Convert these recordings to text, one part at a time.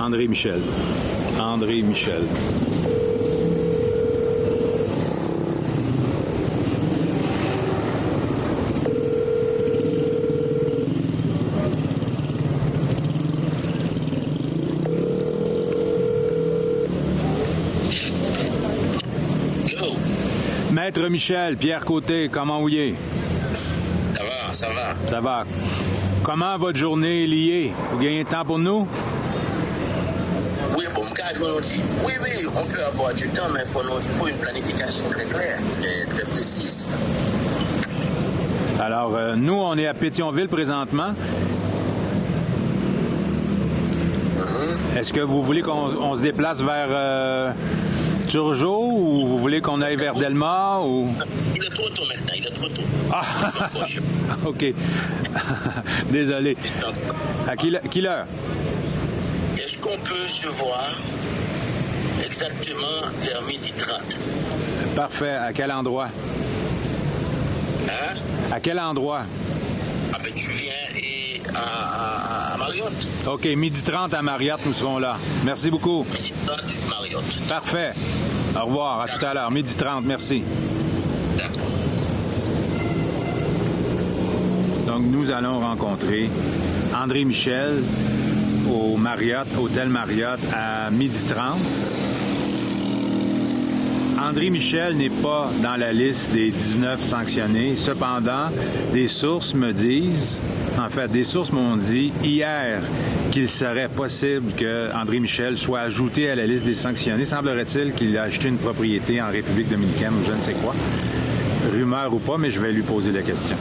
André Michel. André Michel. Maître Michel, Pierre Côté, comment vous y? Ça va, ça va. Ça va. Comment votre journée est liée? Vous gagnez de temps pour nous? Oui, bon, aussi. Oui, on peut avoir du temps, mais il faut une planification très claire, très précise. Alors, nous, on est à Pétionville présentement. Est-ce que vous voulez qu'on se déplace vers Turgeau ou vous voulez qu'on aille vers Delmar? Ou... Il est trop tôt maintenant, il est trop tôt. Ah! OK. Désolé. À quelle heure? Est-ce qu'on peut se voir exactement vers 12h30? Parfait. À quel endroit? Hein? À quel endroit? Ah ben tu viens à Marriott. OK, 12h30 à Marriott, nous serons là. Merci beaucoup. 12h30 Marriott. Parfait. Au revoir, à tout à l'heure. 12h30, merci. D'accord. Donc, nous allons rencontrer André Michel au Marriott, Hôtel Marriott, à 12h30. André Michel n'est pas dans la liste des 19 sanctionnés. Cependant, des sources me disent, des sources m'ont dit hier qu'il serait possible que André Michel soit ajouté à la liste des sanctionnés. Semblerait-il qu'il a acheté une propriété en République dominicaine ou je ne sais quoi. Rumeur ou pas, mais je vais lui poser la question.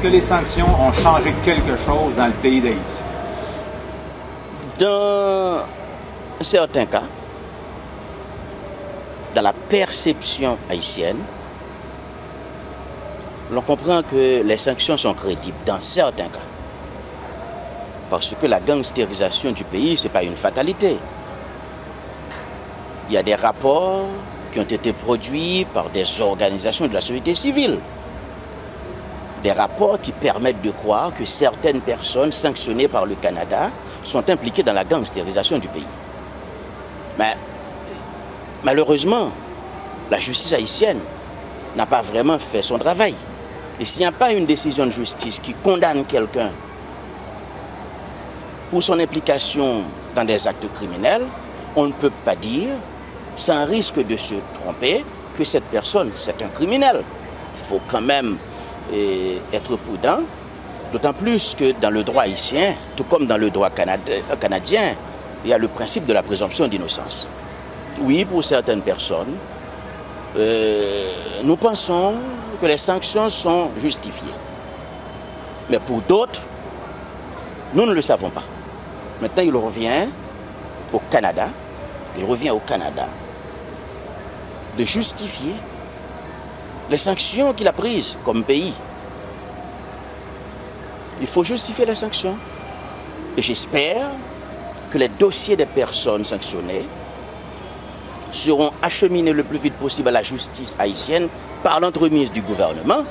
Les sanctions ont changé quelque chose dans le pays d'Haïti? Dans certains cas, dans la perception haïtienne, l'on comprend que les sanctions sont crédibles dans certains cas. Parce que la gangstérisation du pays, ce n'est pas une fatalité. Il y a des rapports qui ont été produits par des organisations de la société civile. Des rapports qui permettent de croire que certaines personnes sanctionnées par le Canada sont impliquées dans la gangstérisation du pays. Mais malheureusement, la justice haïtienne n'a pas vraiment fait son travail. Et s'il n'y a pas une décision de justice qui condamne quelqu'un pour son implication dans des actes criminels, on ne peut pas dire, sans risque de se tromper, que cette personne, c'est un criminel. Il faut quand même être prudent, d'autant plus que dans le droit haïtien, tout comme dans le droit canadien, il y a le principe de la présomption d'innocence. Oui, pour certaines personnes, nous pensons que les sanctions sont justifiées. Mais pour d'autres, nous ne le savons pas. Maintenant, il revient au Canada de justifier les sanctions qu'il a prises comme pays. Il faut justifier les sanctions. Et j'espère que les dossiers des personnes sanctionnées seront acheminés le plus vite possible à la justice haïtienne par l'entremise du gouvernement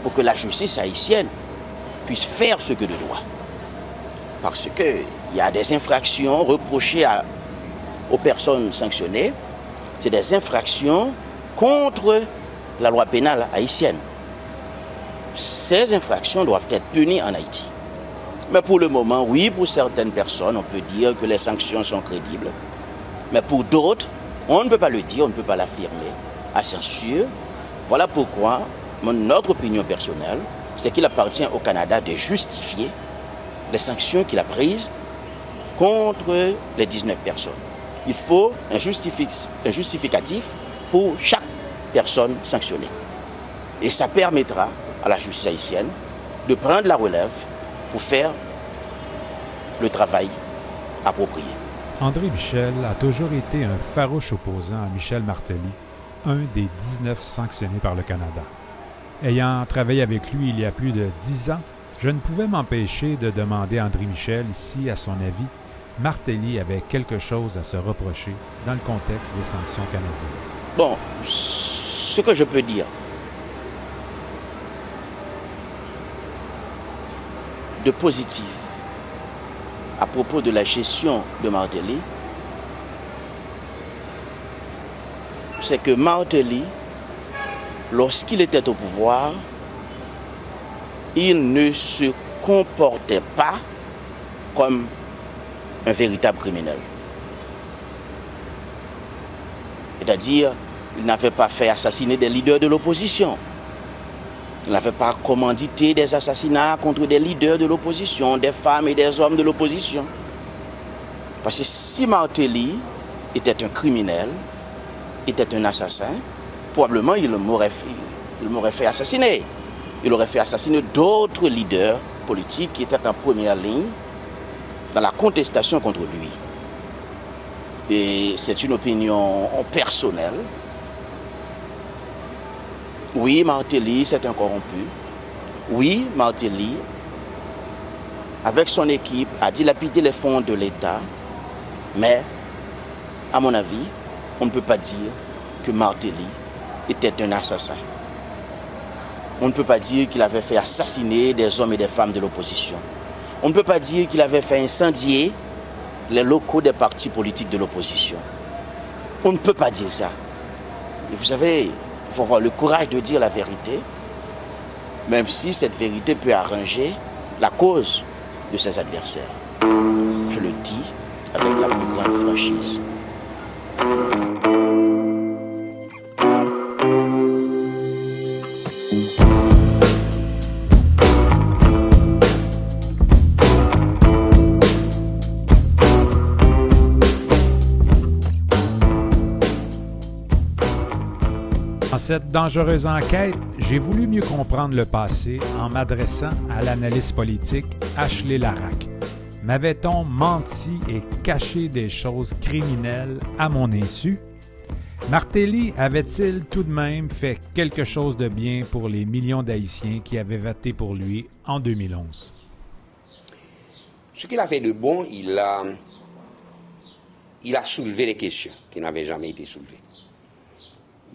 pour que la justice haïtienne puisse faire ce que de droit. Parce qu'il y a des infractions reprochées aux personnes sanctionnées. C'est des infractions contre la loi pénale haïtienne. Ces infractions doivent être punies en Haïti. Mais pour le moment, oui, pour certaines personnes, on peut dire que les sanctions sont crédibles. Mais pour d'autres, on ne peut pas le dire, on ne peut pas l'affirmer à sens sûr. Voilà pourquoi notre opinion personnelle, c'est qu'il appartient au Canada de justifier les sanctions qu'il a prises contre les 19 personnes. il faut un justificatif pour chaque personne sanctionnée. Et ça permettra à la justice haïtienne de prendre la relève pour faire le travail approprié. André Michel a toujours été un farouche opposant à Michel Martelly, un des 19 sanctionnés par le Canada. Ayant travaillé avec lui il y a plus de 10 ans, je ne pouvais m'empêcher de demander à André Michel si, à son avis, Martelly avait quelque chose à se reprocher dans le contexte des sanctions canadiennes. Bon, ce que je peux dire de positif à propos de la gestion de Martelly, c'est que Martelly, lorsqu'il était au pouvoir, il ne se comportait pas comme un véritable criminel. C'est-à-dire, il n'avait pas fait assassiner des leaders de l'opposition. Il n'avait pas commandité des assassinats contre des leaders de l'opposition, des femmes et des hommes de l'opposition. Parce que si Martelly était un criminel, était un assassin, probablement il m'aurait fait assassiner. Il aurait fait assassiner d'autres leaders politiques qui étaient en première ligne dans la contestation contre lui. Et c'est une opinion personnelle. Oui, Martelly, c'est un corrompu. Oui, Martelly, avec son équipe, a dilapidé les fonds de l'État. Mais, à mon avis, on ne peut pas dire que Martelly était un assassin. On ne peut pas dire qu'il avait fait assassiner des hommes et des femmes de l'opposition. On ne peut pas dire qu'il avait fait incendier les locaux des partis politiques de l'opposition. On ne peut pas dire ça. Et vous savez, il faut avoir le courage de dire la vérité, même si cette vérité peut arranger la cause de ses adversaires. Je le dis avec la plus grande franchise. Dans cette dangereuse enquête, j'ai voulu mieux comprendre le passé en m'adressant à l'analyste politique Ashley Larac. M'avait-on menti et caché des choses criminelles à mon insu? Martelly avait-il tout de même fait quelque chose de bien pour les millions d'Haïtiens qui avaient voté pour lui en 2011? Ce qu'il a fait de bon, il a soulevé des questions qui n'avaient jamais été soulevées.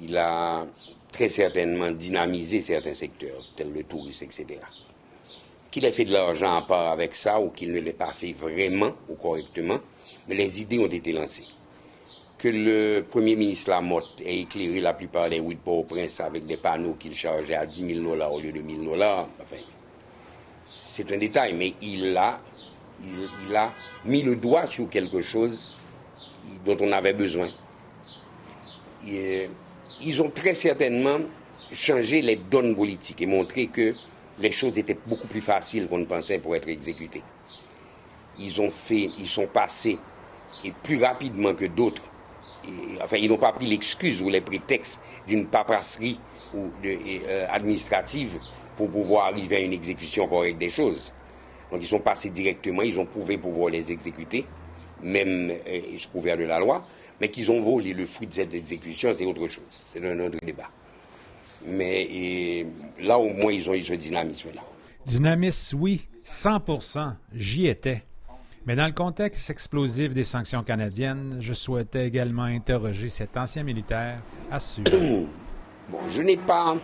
Il a très certainement dynamisé certains secteurs, tels le tourisme, etc. Qu'il ait fait de l'argent à part avec ça ou qu'il ne l'ait pas fait vraiment ou correctement, mais les idées ont été lancées. Que le Premier ministre Lamotte ait éclairé la plupart des rues de Port-au-Prince avec des panneaux qu'il chargeait à $10 000 au lieu de $1 000, enfin, c'est un détail, mais il a mis le doigt sur quelque chose dont on avait besoin. Ils ont très certainement changé les donnes politiques et montré que les choses étaient beaucoup plus faciles qu'on ne pensait pour être exécutées. Ils sont passés, et plus rapidement que d'autres, enfin, ils n'ont pas pris l'excuse ou les prétextes d'une paperasserie administrative pour pouvoir arriver à une exécution correcte des choses. Donc ils sont passés directement, ils ont prouvé pouvoir les exécuter, même sous couvert de la loi. Mais qu'ils ont volé le fruit de cette exécution, c'est autre chose. C'est un autre débat. Mais là, au moins, ils ont eu ce dynamisme-là. Dynamisme, oui, 100%, j'y étais. Mais dans le contexte explosif des sanctions canadiennes, je souhaitais également interroger cet ancien militaire à ce sujet. Bon, je n'ai pas...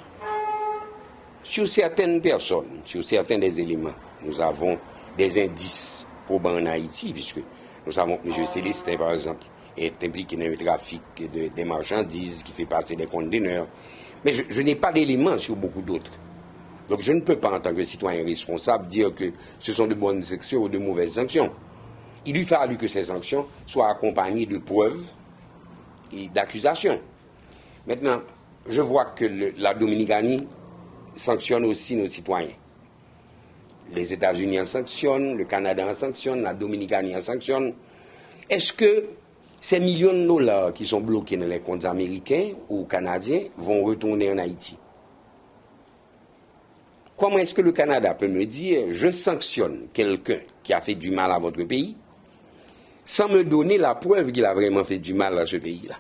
Sur certaines personnes, sur certains des éléments, nous avons des indices probants en Haïti, puisque nous savons que M. Célestin, par exemple, est impliqué dans le trafic des marchandises, qui fait passer des conteneurs. Mais je n'ai pas d'éléments sur beaucoup d'autres. Donc je ne peux pas, en tant que citoyen responsable, dire que ce sont de bonnes sanctions ou de mauvaises sanctions. Il eût fallu que ces sanctions soient accompagnées de preuves et d'accusations. Maintenant, je vois que la Dominicanie sanctionne aussi nos citoyens. Les États-Unis en sanctionnent, le Canada en sanctionne, la Dominicanie en sanctionne. Est-ce que ces millions de dollars qui sont bloqués dans les comptes américains ou canadiens vont retourner en Haïti. Comment est-ce que le Canada peut me dire, je sanctionne quelqu'un qui a fait du mal à votre pays, sans me donner la preuve qu'il a vraiment fait du mal à ce pays-là?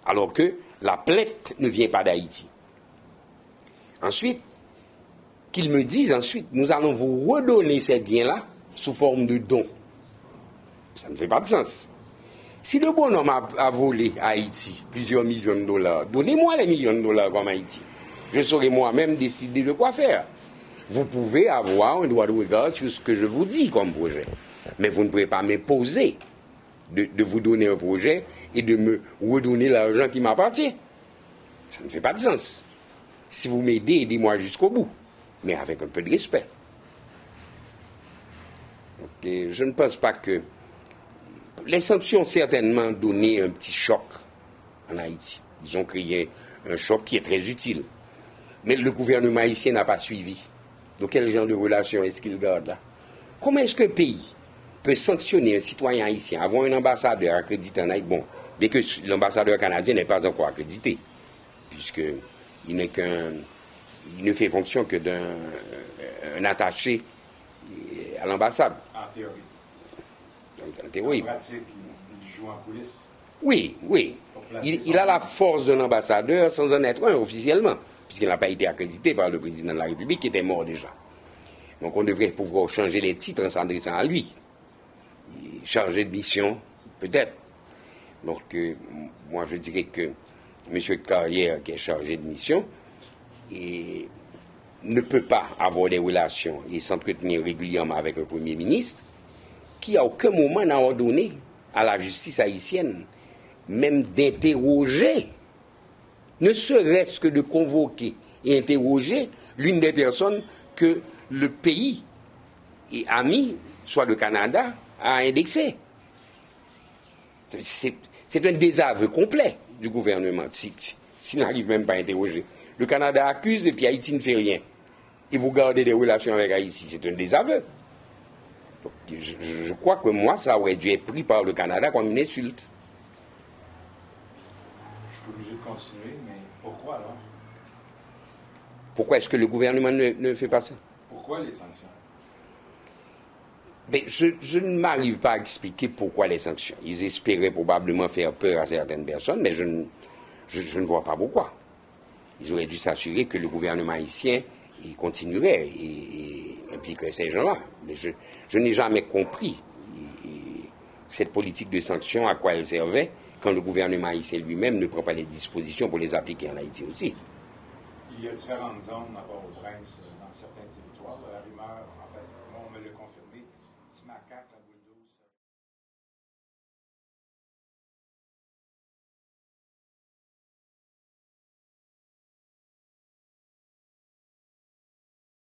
Alors que la plainte ne vient pas d'Haïti. Ensuite, qu'ils me disent ensuite, nous allons vous redonner ces biens-là sous forme de dons. Ça ne fait pas de sens. Si le bonhomme a volé à Haïti plusieurs millions de dollars, donnez-moi les millions de dollars comme Haïti. Je saurai moi-même décider de quoi faire. Vous pouvez avoir un droit de regard sur ce que je vous dis comme projet. Mais vous ne pouvez pas m'imposer de vous donner un projet et de me redonner l'argent qui m'appartient. Ça ne fait pas de sens. Si vous m'aidez, aidez-moi jusqu'au bout. Mais avec un peu de respect. Donc, je ne pense pas que... Les sanctions ont certainement donné un petit choc en Haïti. Ils ont créé un choc qui est très utile. Mais le gouvernement haïtien n'a pas suivi. Donc quel genre de relation est-ce qu'il garde là? Comment est-ce qu'un pays peut sanctionner un citoyen haïtien, avoir un ambassadeur accrédité en Haïti? Bon, bien que l'ambassadeur canadien n'est pas encore accrédité, puisqu'il n'est il ne fait fonction que d'un attaché à l'ambassade. En théorie. En théorie. En pratique, il joue en coulisses. Oui, oui. Il a la force d'un ambassadeur sans en être un officiellement, puisqu'il n'a pas été accrédité par le président de la République qui était mort déjà. Donc on devrait pouvoir changer les titres en s'adressant à lui. Chargé de mission, peut-être. Donc moi je dirais que M. Carrière, qui est chargé de mission, ne peut pas avoir des relations et s'entretenir régulièrement avec un Premier ministre qui à aucun moment n'a ordonné à la justice haïtienne même d'interroger, ne serait-ce que de convoquer et interroger l'une des personnes que le pays et ami, soit le Canada, a indexé. C'est un désaveu complet du gouvernement s'il n'arrive même pas à interroger. Le Canada accuse et puis Haïti ne fait rien. Et vous gardez des relations avec Haïti, c'est un désaveu. Donc, je crois que moi, ça aurait dû être pris par le Canada comme une insulte. Je suis obligé de continuer, mais pourquoi alors? Pourquoi est-ce que le gouvernement ne fait pas ça? Pourquoi les sanctions? Mais je ne m'arrive pas à expliquer pourquoi les sanctions. Ils espéraient probablement faire peur à certaines personnes, mais je ne vois pas pourquoi. Ils auraient dû s'assurer que le gouvernement haïtien continuerait et impliquerait ces gens-là. Mais je n'ai jamais compris cette politique de sanctions, à quoi elle servait, quand le gouvernement haïtien lui-même ne prend pas les dispositions pour les appliquer en Haïti aussi. Il y a différentes zones à Port-au-Prince, dans certains territoires. La rumeur, en fait, on me l'a confirmé, petit macaque, la